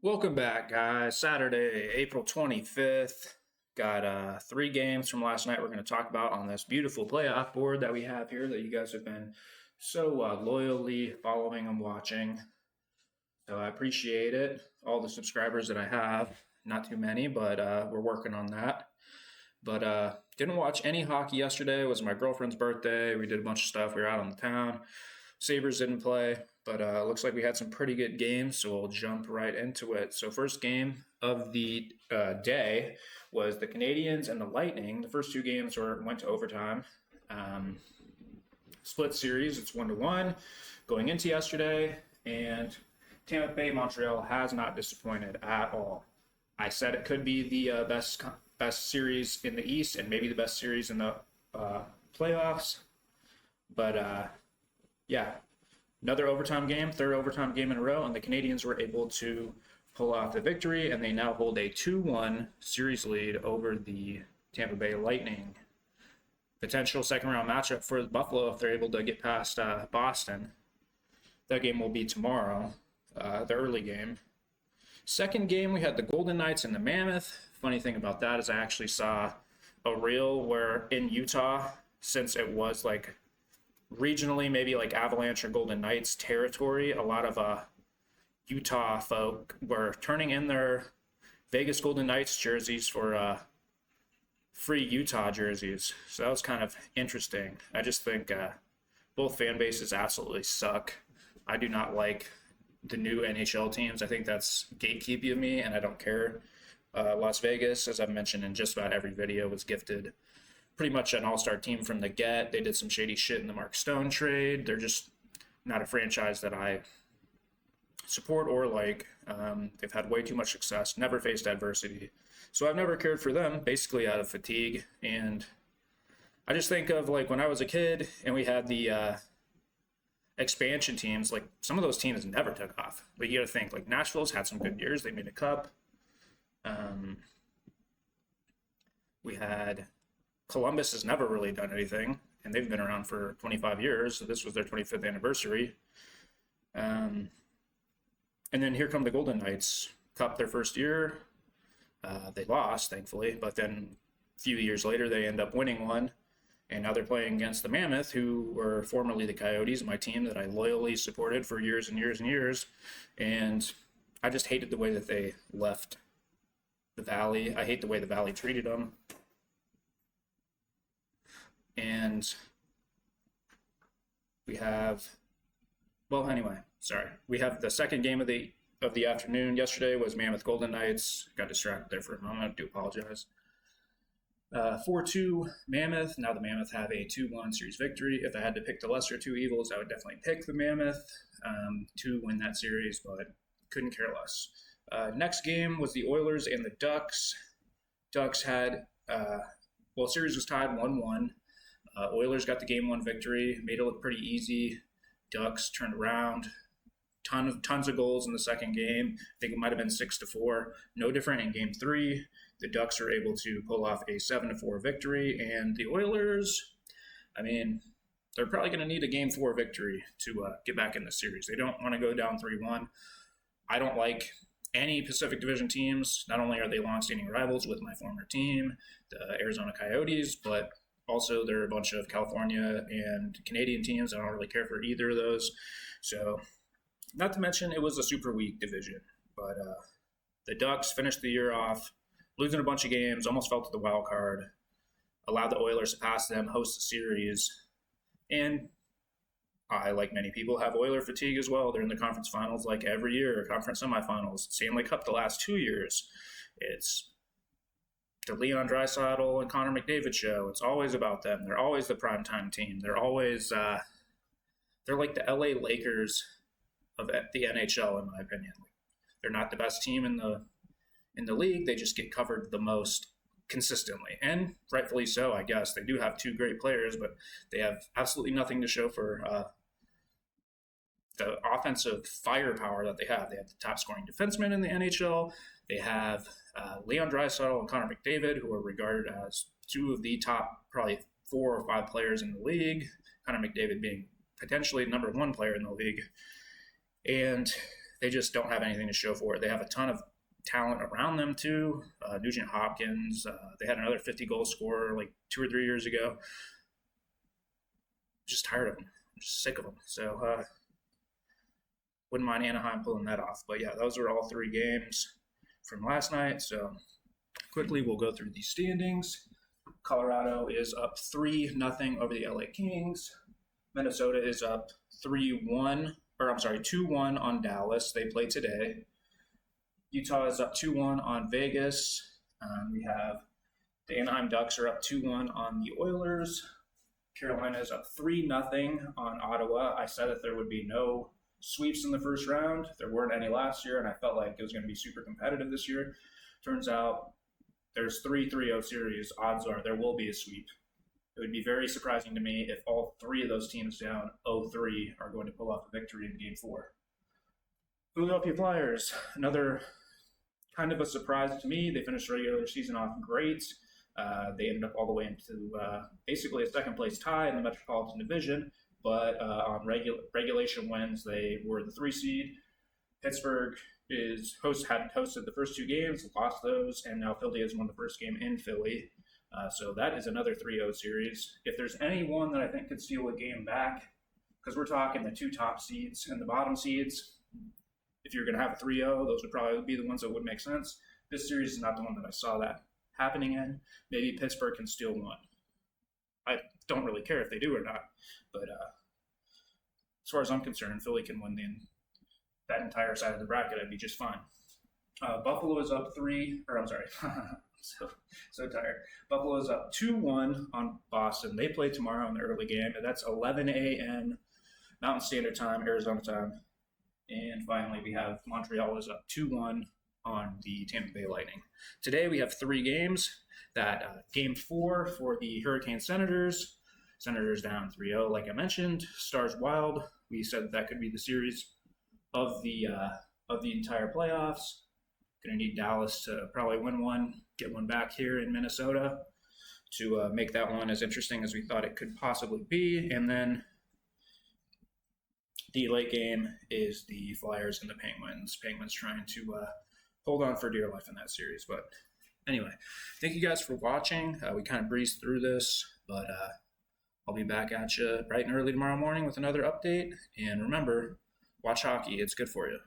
Welcome back, guys. Saturday, April 25th. Got three games from last night we're going to talk about on this beautiful playoff board that we have here that you guys have been so loyally following and watching. So I appreciate it. All the subscribers that I have, not too many, but we're working on that. But didn't watch any hockey yesterday. It was my girlfriend's birthday. We did a bunch of stuff. We were out on the town. Sabres didn't play, but looks like we had some pretty good games, so we'll jump right into it. So first game of the day was the Canadiens and the Lightning. The first two games went to overtime. Split series, it's 1-1 going into yesterday, and Tampa Bay Montreal has not disappointed at all. I said it could be the best series in the East and maybe the best series in the playoffs, but yeah, another overtime game, third overtime game in a row, and the Canadiens were able to pull off the victory, and they now hold a 2-1 series lead over the Tampa Bay Lightning. Potential second round matchup for Buffalo if they're able to get past Boston. That game will be tomorrow, the early game. Second game, we had the Golden Knights and the Mammoth. Funny thing about that is I actually saw a reel where in Utah, since it was like regionally maybe like Avalanche or Golden Knights territory, a lot of Utah folk were turning in their Vegas Golden Knights jerseys for free Utah jerseys. So that was kind of interesting. I just think both fan bases absolutely suck. I do not like the new NHL teams. I think that's gatekeeping of me, and I don't care. Las Vegas, as I've mentioned in just about every video, was gifted pretty much an all-star team from the get. They did some shady shit in the Mark Stone trade. They're just not a franchise that I support or like. They've had way too much success, never faced adversity. So I've never cared for them, basically out of fatigue. And I just think of like when I was a kid and we had the expansion teams, like some of those teams never took off. But you got to think like Nashville's had some good years. They made a cup. We had Columbus has never really done anything, and they've been around for 25 years. So this was their 25th anniversary. And then here come the Golden Knights. Cup their first year. They lost, thankfully, but then a few years later they end up winning one. And now they're playing against the Mammoth, who were formerly the Coyotes, my team that I loyally supported for years and years and years. And I just hated the way that they left the Valley. I hate the way the Valley treated them. And we have, well, anyway, sorry. We have the second game of the afternoon. Yesterday was Mammoth Golden Knights. Got distracted there for a moment. I do apologize. 4-2 Mammoth. Now the Mammoth have a 2-1 series victory. If I had to pick the lesser two evils, I would definitely pick the Mammoth to win that series, but couldn't care less. Next game was the Oilers and the Ducks. Ducks had, series was tied 1-1. Oilers got the game one victory, made it look pretty easy. Ducks turned around, tons of goals in the second game. I think it might have been 6-4. No different in game three. The Ducks are able to pull off a 7-4 victory, and the Oilers, I mean, they're probably going to need a game four victory to get back in the series. They don't want to go down 3-1. I don't like any Pacific Division teams. Not only are they long-standing rivals with my former team, the Arizona Coyotes, but also, there are a bunch of California and Canadian teams. I don't really care for either of those. So, not to mention, it was a super weak division. But the Ducks finished the year off, losing a bunch of games, almost fell to the wild card, allowed the Oilers to pass them, host the series. And I, like many people, have Oiler fatigue as well. They're in the conference finals like every year, conference semifinals, Stanley Cup the last 2 years. It's the Leon Draisaitl and Connor McDavid show. It's always about them. They're always the primetime team. They're always they're like the LA Lakers of the NHL, in my opinion. They're not the best team in the league. They just get covered the most consistently, and rightfully so, I guess. They do have two great players, but they have absolutely nothing to show for the offensive firepower that they have. They have the top scoring defenseman in the NHL. They have Leon Draisaitl and Connor McDavid, who are regarded as two of the top probably 4 or 5 players in the league. Connor McDavid being potentially number 1 player in the league. And they just don't have anything to show for it. They have a ton of talent around them too. Nugent Hopkins, they had another 50-goal scorer like 2 or 3 years ago. Just tired of them. I'm just sick of them. So wouldn't mind Anaheim pulling that off. But yeah, those are all 3 games from last night. So quickly, we'll go through the standings. Colorado is up 3-0 over the LA Kings. Minnesota is up 2-1 on Dallas. They play today. Utah is up 2-1 on Vegas. We have the Anaheim Ducks are up 2-1 on the Oilers. Carolina is up 3-0 on Ottawa. I said that there would be no sweeps in the first round. There weren't any last year, and I felt like it was going to be super competitive this year. Turns out there's 3 3-0 series. Odds are there will be a sweep. It would be very surprising to me if all 3 of those teams down 0-3 are going to pull off a victory in Game 4. Philadelphia Flyers, another kind of a surprise to me. They finished the regular season off great. They ended up all the way into basically a second-place tie in the Metropolitan Division, but on regulation wins, they were the 3 seed. Pittsburgh had hosted the first 2 games, lost those, and now Philly has won the first game in Philly. So that is another 3-0 series. If there's anyone that I think could steal a game back, because we're talking the 2 top seeds and the bottom seeds, if you're going to have a 3-0, those would probably be the ones that would make sense. This series is not the one that I saw that happening in. Maybe Pittsburgh can steal one. I don't really care if they do or not, but as far as I'm concerned, Philly can win that entire side of the bracket. I'd be just fine. Buffalo is up 3, or I'm sorry, so tired. Buffalo is up 2-1 on Boston. They play tomorrow in the early game, and that's 11 a.m. Mountain Standard Time, Arizona time. And finally, we have Montreal is up 2-1 on the Tampa Bay Lightning. Today, we have 3 games. Game 4 for the Hurricane Senators. Senators down 3-0, like I mentioned. Stars Wild. We said that could be the series of the entire playoffs. Going to need Dallas to probably win one, get one back here in Minnesota to make that one as interesting as we thought it could possibly be. And then the late game is the Flyers and the Penguins. Penguins trying to hold on for dear life in that series. But anyway, thank you guys for watching. We kind of breezed through this, but I'll be back at you bright and early tomorrow morning with another update. And remember, watch hockey. It's good for you.